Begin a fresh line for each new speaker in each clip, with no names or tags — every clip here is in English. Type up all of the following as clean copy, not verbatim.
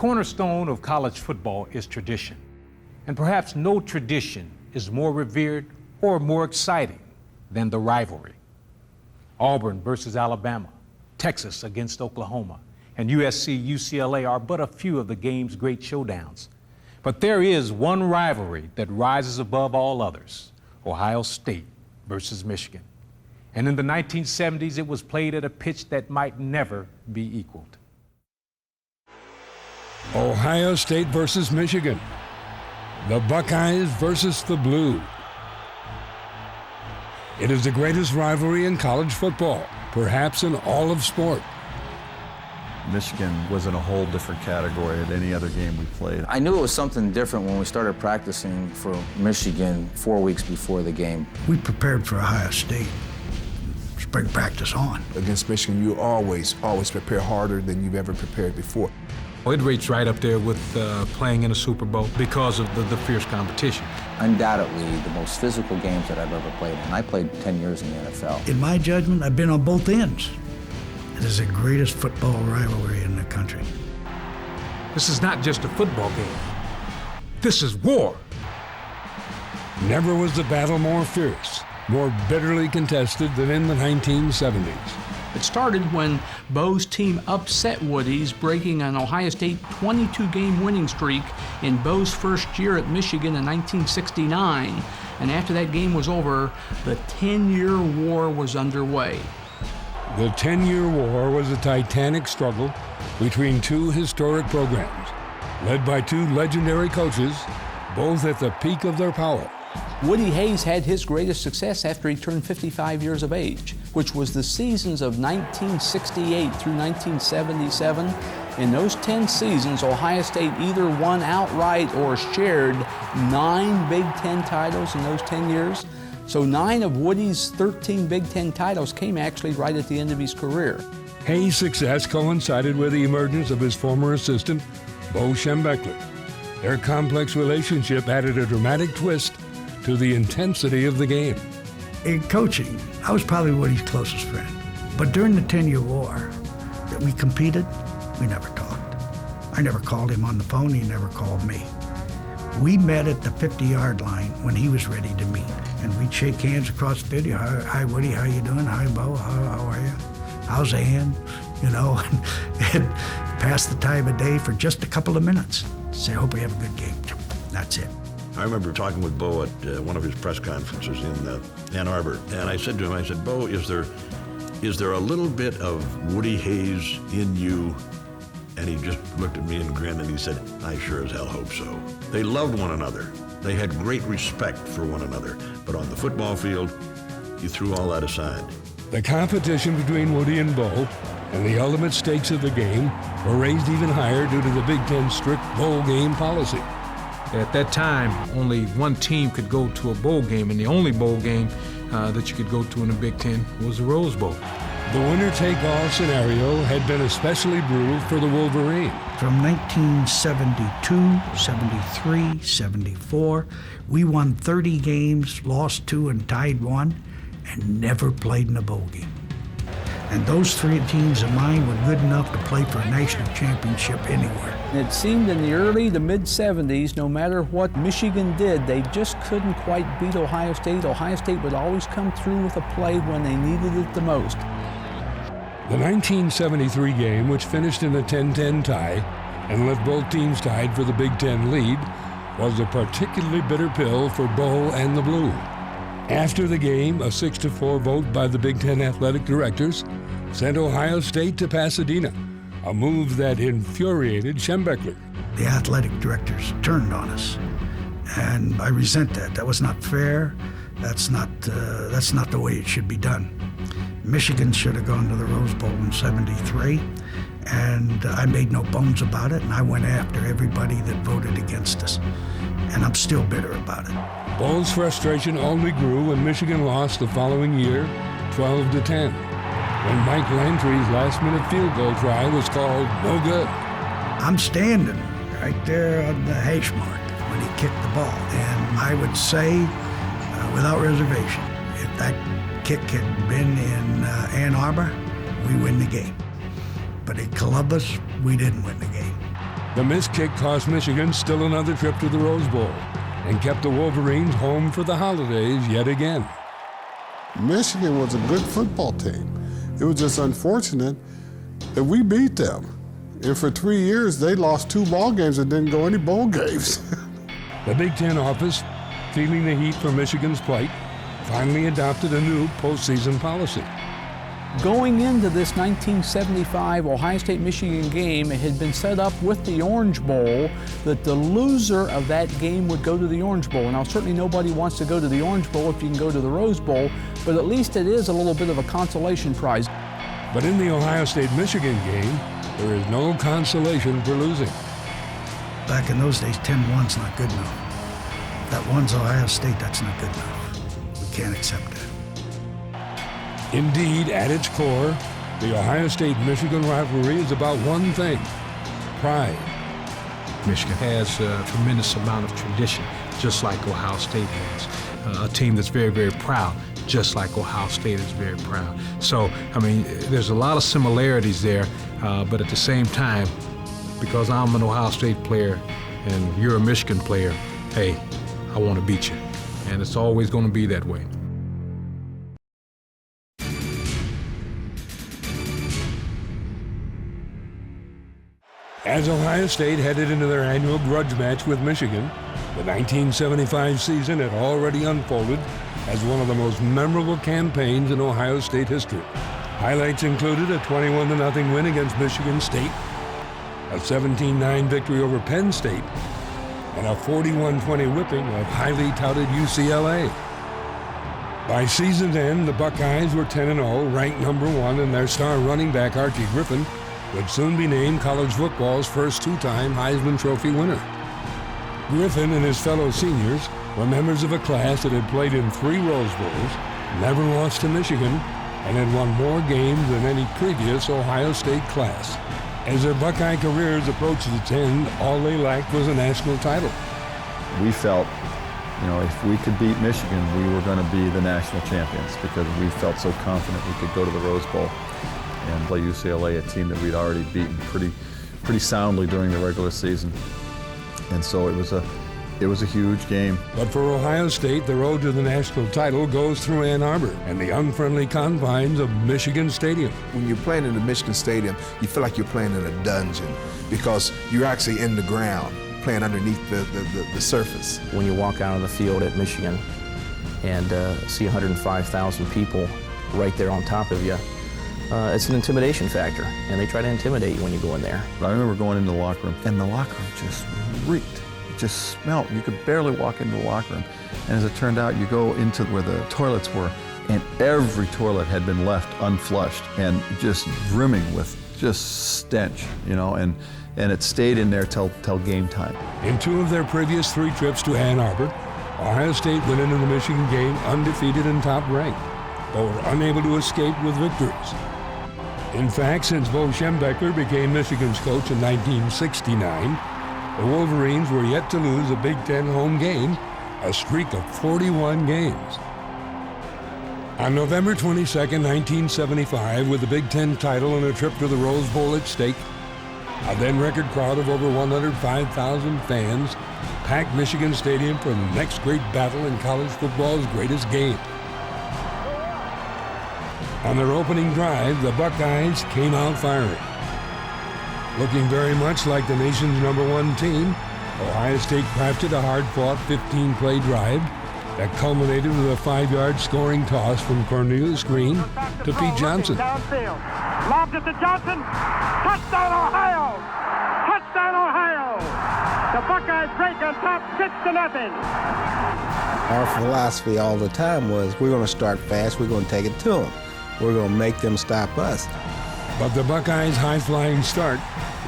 cornerstone of college football is tradition, and perhaps no tradition is more revered or more exciting than the rivalry. Auburn versus Alabama, Texas against Oklahoma, and USC-UCLA are but a few of the game's great showdowns. But there is one rivalry that rises above all others: Ohio State versus Michigan. And in the 1970s, it was played at a pitch that might never be equaled.
Ohio State versus Michigan. The Buckeyes versus the Blue. It is the greatest rivalry in college football, perhaps in all of sport.
Michigan was in a whole different category at any other game we played.
I knew it was something different when we started practicing for Michigan 4 weeks before the game.
We prepared for Ohio State. Spring practice on.
Against Michigan, you always prepare harder than you've ever prepared before.
Well, it rates right up there with playing in a Super Bowl because of the fierce competition.
Undoubtedly the most physical games that I've ever played in. I played 10 years in the NFL.
In my judgment, I've been on both ends. It is the greatest football rivalry in the country.
This is not just a football game. This is war.
Never was the battle more fierce, more bitterly contested than in the 1970s.
It started when Bo's team upset Woody's, breaking an Ohio State 22-game winning streak in Bo's first year at Michigan in 1969. And after that game was over, the 10-year war was underway.
The 10-year war was a titanic struggle between two historic programs, led by two legendary coaches, both at the peak of their power.
Woody Hayes had his greatest success after he turned 55 years of age, which was the seasons of 1968 through 1977. In those 10 seasons, Ohio State either won outright or shared 9 Big Ten titles in those 10 years. So 9 of Woody's 13 Big Ten titles came actually right at the end of his career.
Hayes' success coincided with the emergence of his former assistant, Bo Schembechler. Their complex relationship added a dramatic twist to the intensity of the game.
In coaching, I was probably Woody's closest friend. But during the 10-year war that we competed, we never talked. I never called him on the phone, he never called me. We met at the 50-yard line when he was ready to meet. And we'd shake hands across the video. Hi, Woody, how you doing? Hi, Bo, how are you? How's Ann? You know, and pass the time of day for just a couple of minutes. Say, hope we have a good game. That's it.
I remember talking with Bo at one of his press conferences in Ann Arbor, and I said to him, I said, Bo, is there a little bit of Woody Hayes in you? And he just looked at me and grinned and he said, I sure as hell hope so. They loved one another. They had great respect for one another. But on the football field, you threw all that aside.
The competition between Woody and Bo and the ultimate stakes of the game were raised even higher due to the Big Ten's strict bowl game policy.
At that time, only one team could go to a bowl game, and the only bowl game that you could go to in the Big Ten was the Rose Bowl.
The winner-take-all scenario had been especially brutal for the Wolverines.
From 1972, 73, 74, we won 30 games, lost 2 and tied 1, and never played in a bowl game. And those 3 teams of mine were good enough to play for a national championship anywhere.
It seemed in the early to mid-70s, no matter what Michigan did, they just couldn't quite beat Ohio State. Ohio State would always come through with a play when they needed it the most.
The 1973 game, which finished in a 10-10 tie and left both teams tied for the Big Ten lead, was a particularly bitter pill for Bo and the Blue. After the game, a 6-4 vote by the Big Ten athletic directors sent Ohio State to Pasadena, a move that infuriated Schembechler.
The athletic directors turned on us, and I resent that. That was not fair. That's not the way it should be done. Michigan should have gone to the Rose Bowl in '73, and I made no bones about it, and I went after everybody that voted against us, and I'm still bitter about it.
Bo's frustration only grew when Michigan lost the following year, 12-10, when Mike Landry's last-minute field goal try was called no good.
I'm standing right there on the hash mark when he kicked the ball, and I would say, without reservation, if that kick had been in Ann Arbor, we win the game. But in Columbus, we didn't win the game.
The missed kick cost Michigan still another trip to the Rose Bowl and kept the Wolverines home for the holidays yet again.
Michigan was a good football team. It was just unfortunate that we beat them. And for 3 years, they lost 2 ball games and didn't go any bowl games.
The Big Ten office, feeling the heat from Michigan's plight, finally adopted a new postseason policy.
Going into this 1975 Ohio State-Michigan game, it had been set up with the Orange Bowl that the loser of that game would go to the Orange Bowl. Now, certainly nobody wants to go to the Orange Bowl if you can go to the Rose Bowl, but at least it is a little bit of a consolation prize.
But in the Ohio State-Michigan game, there is no consolation for losing.
Back in those days, 10-1's not good enough. If that one's Ohio State, that's not good enough. We can't accept that.
Indeed, at its core, the Ohio State-Michigan rivalry is about one thing: pride.
Michigan has a tremendous amount of tradition, just like Ohio State has. A team that's very, very proud, just like Ohio State is very proud. So, I mean, there's a lot of similarities there, but at the same time, because I'm an Ohio State player and you're a Michigan player, hey, I want to beat you. And it's always going to be that way.
As Ohio State headed into their annual grudge match with Michigan, the 1975 season had already unfolded as one of the most memorable campaigns in Ohio State history. Highlights included a 21-0 win against Michigan State, a 17-9 victory over Penn State, and a 41-20 whipping of highly touted UCLA. By season's end, the Buckeyes were 10-0, ranked #1, and their star running back Archie Griffin would soon be named college football's first 2-time Heisman Trophy winner. Griffin and his fellow seniors were members of a class that had played in 3 Rose Bowls, never lost to Michigan, and had won more games than any previous Ohio State class. As their Buckeye careers approached its end, all they lacked was a national title.
We felt, if we could beat Michigan, we were going to be the national champions because we felt so confident we could go to the Rose Bowl and play UCLA, a team that we'd already beaten pretty soundly during the regular season. And so it was a huge game.
But for Ohio State, the road to the national title goes through Ann Arbor and the unfriendly confines of Michigan Stadium.
When you're playing in the Michigan Stadium, you feel like you're playing in a dungeon because you're actually in the ground, playing underneath the surface.
When you walk out on the field at Michigan and see 105,000 people right there on top of you, it's an intimidation factor, and they try to intimidate you when you go in there.
I remember going into the locker room, and the locker room just reeked. It just smelled. You could barely walk into the locker room. And as it turned out, you go into where the toilets were, and every toilet had been left unflushed and just brimming with just stench, and it stayed in there till game time.
In 2 of their previous 3 trips to Ann Arbor, Ohio State went into the Michigan game undefeated and top-ranked, but were unable to escape with victories. In fact, since Bo Schembechler became Michigan's coach in 1969, the Wolverines were yet to lose a Big Ten home game, a streak of 41 games. On November 22, 1975, with the Big Ten title and a trip to the Rose Bowl at stake, a then-record crowd of over 105,000 fans packed Michigan Stadium for the next great battle in college football's greatest game. On their opening drive, the Buckeyes came out firing. Looking very much like the nation's #1 team, Ohio State crafted a hard-fought 15-play drive that culminated with a 5-yard scoring toss from Cornelius Green to Pete Johnson.
Downfield. Lobbed it to Johnson. Touchdown, Ohio! Touchdown, Ohio! The Buckeyes break on top 6-0.
Our philosophy all the time was we're going to start fast, we're going to take it to them. We're going to make them stop us.
But the Buckeyes' high-flying start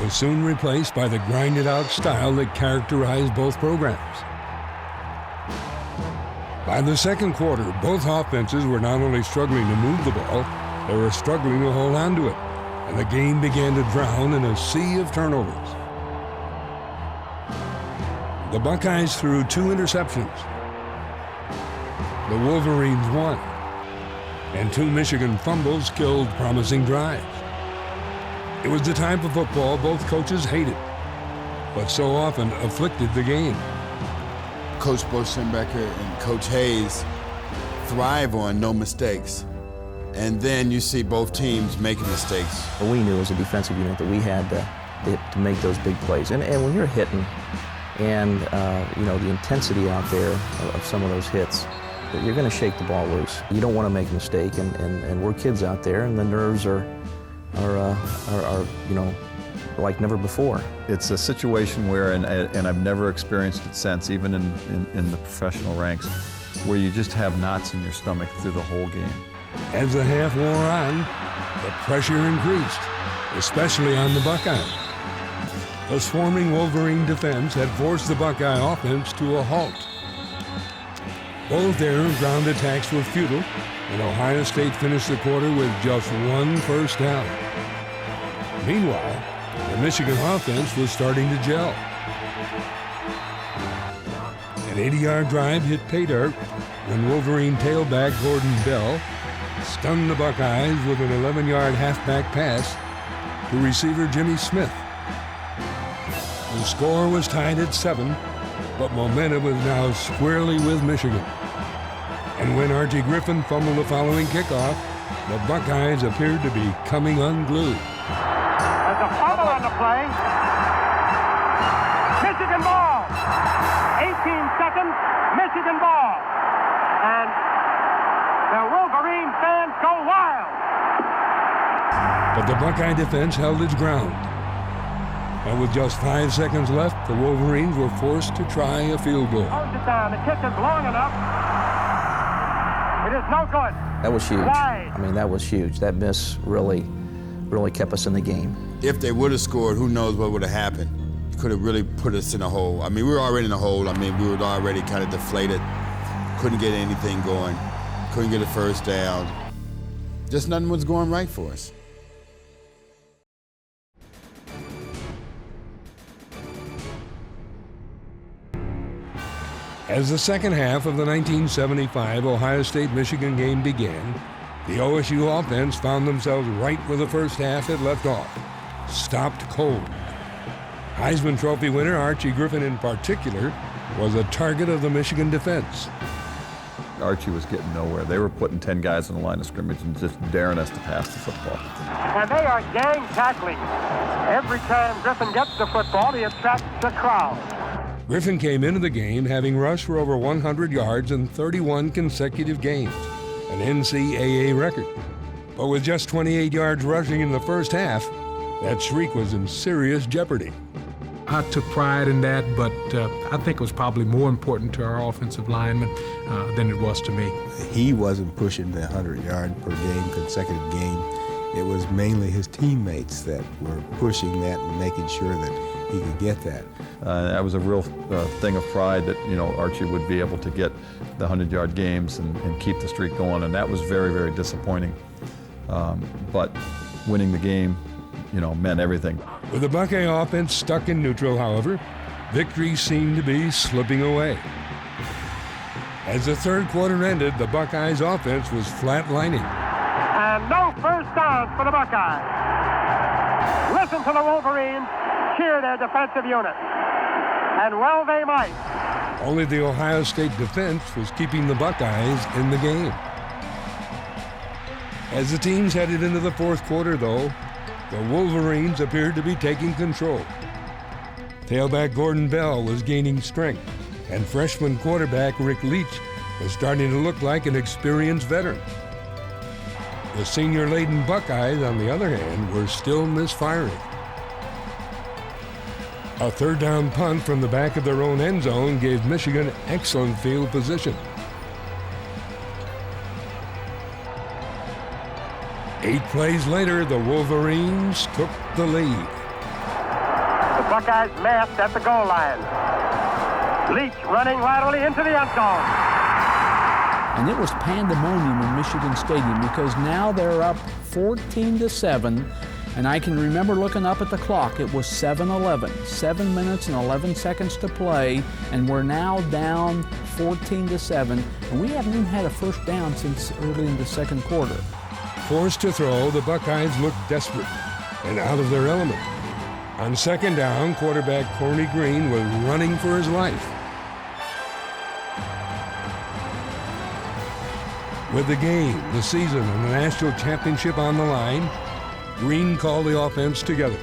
was soon replaced by the grinded-out style that characterized both programs. By the second quarter, both offenses were not only struggling to move the ball, they were struggling to hold on to it, and the game began to drown in a sea of turnovers. The Buckeyes threw 2 interceptions. The Wolverines won, and 2 Michigan fumbles killed promising drives. It was the type of football both coaches hated. but so often afflicted the game.
Coach Bo Schembechler and Coach Hayes thrive on no mistakes. And then you see both teams making mistakes.
We knew as a defensive unit that we had to make those big plays. And when you're hitting, and you know, the intensity out there of some of those hits, you're going to shake the ball loose. You don't want to make a mistake, and we're kids out there, and the nerves are you know, like never before.
It's a situation where, and I've never experienced it since, even in the professional ranks, where you just have knots in your stomach through the whole game.
As the half wore on, the pressure increased, especially on the Buckeyes. The swarming Wolverine defense had forced the Buckeye offense to a halt. Both their ground attacks were futile, and Ohio State finished the quarter with just one first down. Meanwhile, the Michigan offense was starting to gel. An 80-yard drive hit pay dirt when Wolverine tailback Gordon Bell stunned the Buckeyes with an 11-yard halfback pass to receiver Jimmy Smith. The score was tied at 7, but momentum was now squarely with Michigan. And when Archie Griffin fumbled the following kickoff, the Buckeyes appeared to be coming unglued.
There's a fumble on the play. Michigan ball. 18 seconds, Michigan ball. And the Wolverine fans go wild.
But the Buckeye defense held its ground. And with just 5 seconds left, the Wolverines were forced to try a field goal.
Holds it down. The kick is long enough. It is no good.
That was huge.
Wide.
I mean, that was huge. That miss really kept us in the game.
If they would have scored, who knows what would have happened. Could have really put us in a hole. I mean, we were already in a hole. I mean, we were already kind of deflated. Couldn't get anything going. Couldn't get a first down. Just nothing was going right for us.
As the second half of the 1975 Ohio State-Michigan game began, the OSU offense found themselves right where the first half had left off, stopped cold. Heisman Trophy winner Archie Griffin in particular was a target of the Michigan defense.
Archie was getting nowhere. They were putting 10 guys on the line of scrimmage and just daring us to pass the football.
And they are gang tackling. Every time Griffin gets the football, he attracts the crowd.
Griffin came into the game having rushed for over 100 yards in 31 consecutive games, an NCAA record. But with just 28 yards rushing in the first half, that streak was in serious jeopardy.
I took pride in that, but I think it was probably more important to our offensive linemen than it was to me.
He wasn't pushing the 100-yard per game, consecutive game. It was mainly his teammates that were pushing that and making sure that he could get that.
That was a real thing of pride that, you know, Archie would be able to get the 100-yard games and keep the streak going, and that was very, very disappointing. But winning the game, you know, meant everything.
With the Buckeye offense stuck in neutral, however, victory seemed to be slipping away. As the third quarter ended, the Buckeyes offense was flatlining.
And no first downs for the Buckeyes. Listen to the Wolverines cheer their defensive unit. And well they might.
Only the Ohio State defense was keeping the Buckeyes in the game. As the teams headed into the fourth quarter, though, the Wolverines appeared to be taking control. Tailback Gordon Bell was gaining strength, and freshman quarterback Rick Leach was starting to look like an experienced veteran. The senior-laden Buckeyes, on the other hand, were still misfiring. A third down punt from the back of their own end zone gave Michigan excellent field position. 8 plays later, the Wolverines took the lead.
The Buckeyes massed at the goal line. Leach running laterally into the end zone.
And it was pandemonium in Michigan Stadium because now they're up 14-7. And I can remember looking up at the clock. It was 7-11, 7 minutes and 11 seconds to play, and we're now down 14-7. And we haven't even had a first down since early in the second quarter.
Forced to throw, the Buckeyes looked desperate and out of their element. On second down, quarterback Corny Green was running for his life. With the game, the season, and the national championship on the line, Green called the offense together.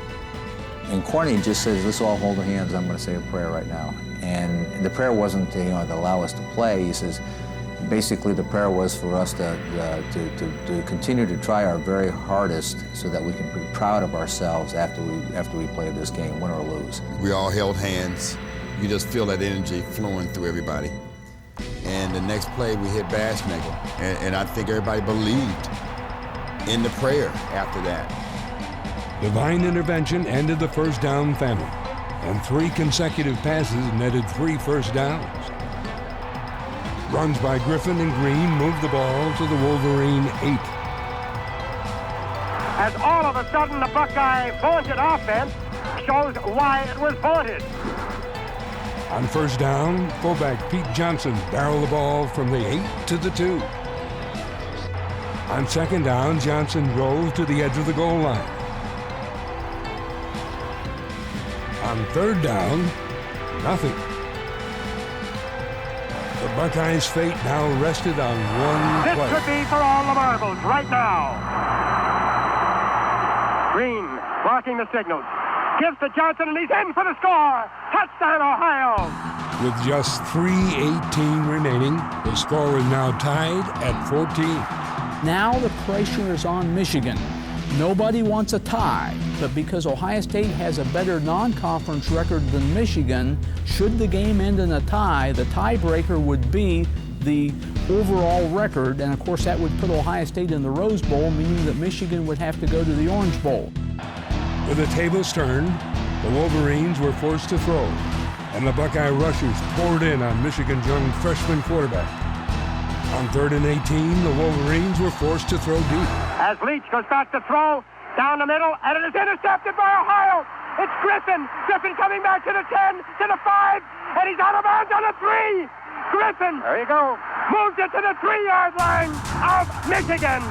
And Corny just says, let's all hold our hands. I'm going to say a prayer right now. And the prayer wasn't to, to allow us to play. He says, basically the prayer was for us to continue to try our very hardest so that we can be proud of ourselves after we play this game, win or lose.
We all held hands. You just feel that energy flowing through everybody. And the next play, we hit Schembechler. And I think everybody believed in the prayer after that.
Divine intervention ended the first down famine, and 3 consecutive passes netted 3 first downs. Runs by Griffin and Green moved the ball to the Wolverine 8.
As all of a sudden the Buckeye vaunted offense shows why it was vaunted.
On first down, fullback Pete Johnson barreled the ball from the 8 to the 2. On second down, Johnson drove to the edge of the goal line. On third down, nothing. The Buckeyes' fate now rested on one
This
play.
could be for all the marbles right now. Green barking the signals. Gives to Johnson, and he's in for the score. Touchdown, Ohio.
With just 3:18 remaining, the score is now tied at 14.
Now the pressure is on Michigan. Nobody wants a tie, but because Ohio State has a better non-conference record than Michigan, should the game end in a tie, the tiebreaker would be the overall record, and of course that would put Ohio State in the Rose Bowl, meaning that Michigan would have to go to the Orange Bowl.
With the tables turned, the Wolverines were forced to throw, and the Buckeye rushers poured in on Michigan's young freshman quarterback. On 3rd and 18, the Wolverines were forced to throw deep.
As Leach goes back to throw, down the middle, and it is intercepted by Ohio. It's Griffin. Griffin coming back to the 10, to the 5, and he's out of bounds on the 3. Griffin, there you go, moves it to the 3-yard line of Michigan.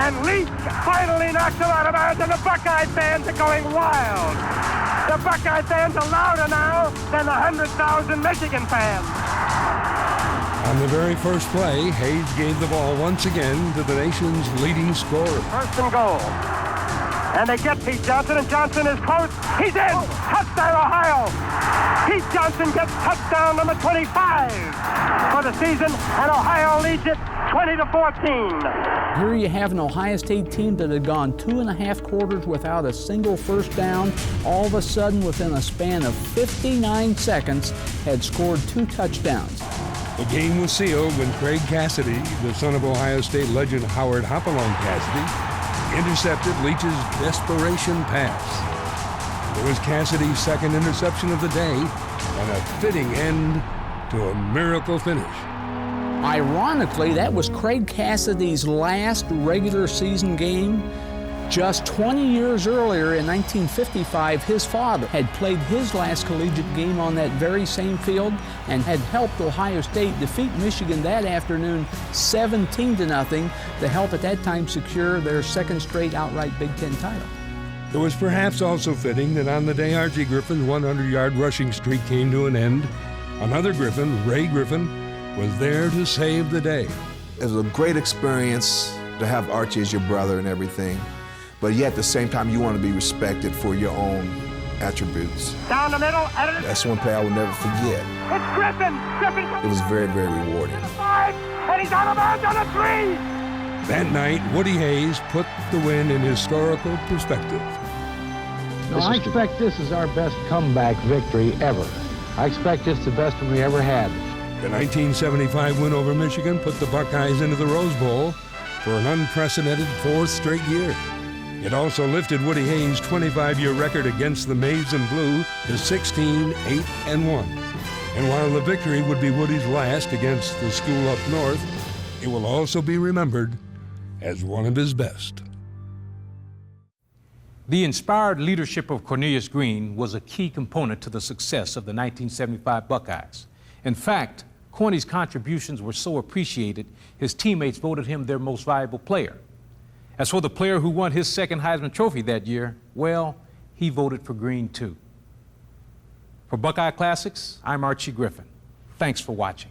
And Leach finally knocks him out of bounds, and the Buckeye fans are going wild. The Buckeye fans are louder now than the 100,000 Michigan fans.
On the very first play, Hayes gave the ball once again to the nation's leading scorer.
First and goal. And they get Pete Johnson, and Johnson is close. He's in! Touchdown, Ohio! Pete Johnson gets touchdown number 25 for the season, and Ohio leads it 20-14.
Here you have an Ohio State team that had gone 2.5 quarters without a single first down. All of a sudden, within a span of 59 seconds, had scored 2 touchdowns.
The game was sealed when Craig Cassidy, the son of Ohio State legend Howard Hopalong Cassidy, intercepted Leach's desperation pass. It was Cassidy's second interception of the day and a fitting end to a miracle finish.
Ironically, that was Craig Cassidy's last regular season game. Just 20 years earlier, in 1955, his father had played his last collegiate game on that very same field and had helped Ohio State defeat Michigan that afternoon 17-0 to help at that time secure their second straight outright Big Ten title.
It was perhaps also fitting that on the day Archie Griffin's 100-yard rushing streak came to an end, another Griffin, Ray Griffin, was there to save the day.
It was a great experience to have Archie as your brother and everything. But yet at the same time, you want to be respected for your own attributes.
Down the middle, and
That's one play I will never forget.
it's Griffin. Griffin
It was very, very rewarding.
5, and he's out of bounds on the 3.
That night, Woody Hayes put the win in historical perspective.
No, I expect this is our best comeback victory ever. I expect it's the best one we ever had.
The 1975 win over Michigan put the Buckeyes into the Rose Bowl for an unprecedented 4th straight year. It also lifted Woody Hayes' 25-year record against the Maize and Blue to 16-8-1. And while the victory would be Woody's last against the school up north, it will also be remembered as one of his best.
The inspired leadership of Cornelius Green was a key component to the success of the 1975 Buckeyes. In fact, Corny's contributions were so appreciated, his teammates voted him their most valuable player. As for the player who won his second Heisman Trophy that year, well, he voted for green too. For Buckeye Classics, I'm Archie Griffin. Thanks for watching.